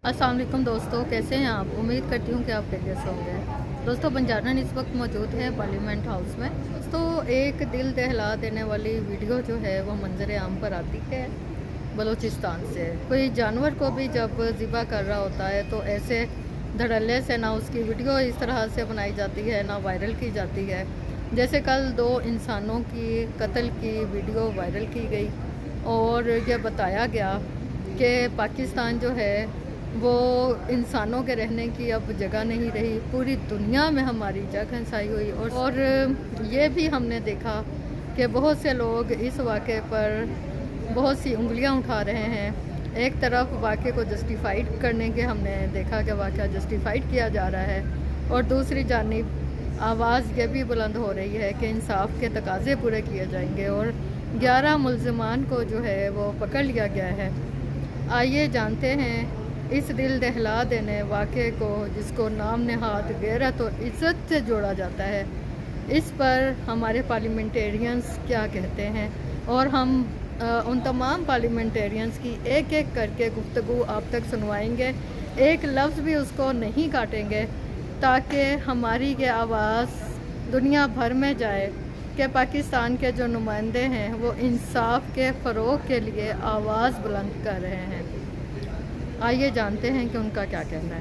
अस्सलाम वालेकुम दोस्तों, कैसे हैं आप? उम्मीद करती हूँ कि आप खैरियत से होंगे। दोस्तों, बंजारन इस वक्त मौजूद है पार्लियामेंट हाउस में। तो एक दिल दहला देने वाली वीडियो जो है वो मंजर आम पर आती है बलूचिस्तान से। कोई जानवर को भी जब ज़िबा कर रहा होता है तो ऐसे धड़ल्ले से ना उसकी वीडियो इस तरह से बनाई जाती है, ना वायरल की जाती है। जैसे कल 2 इंसानों की कत्ल की वीडियो वायरल की गई और यह बताया गया कि पाकिस्तान जो है वो इंसानों के रहने की अब जगह नहीं रही, पूरी दुनिया में हमारी जगह छाई हुई। और ये भी हमने देखा कि बहुत से लोग इस वाक़े पर बहुत सी उंगलियां उठा रहे हैं। एक तरफ वाक़े को जस्टिफाइड करने के हमने देखा कि वाक़या जस्टिफाइड किया जा रहा है, और दूसरी जानिब आवाज़ ये भी बुलंद हो रही है कि इंसाफ के तकाज़े पूरे किए जाएंगे और 11 मुल्ज़िमान को जो है वो पकड़ लिया गया है। आइए जानते हैं इस दिल दहला देने वाक़े को, जिसको नाम नहाद गैरत और इज़्ज़त से जोड़ा जाता है। इस पर हमारे पार्लियामेंटेरियंस क्या कहते हैं, और हम उन तमाम पार्लियामेंटेरियंस की एक एक करके गुफ्तगू आप तक सुनवाएंगे। एक लफ्ज़ भी उसको नहीं काटेंगे, ताकि हमारी ये आवाज़ दुनिया भर में जाए कि पाकिस्तान के जो नुमाइंदे हैं वो इंसाफ के फ़रोग़ के लिए आवाज़ बुलंद कर रहे हैं। आइए जानते हैं कि उनका क्या कहना है।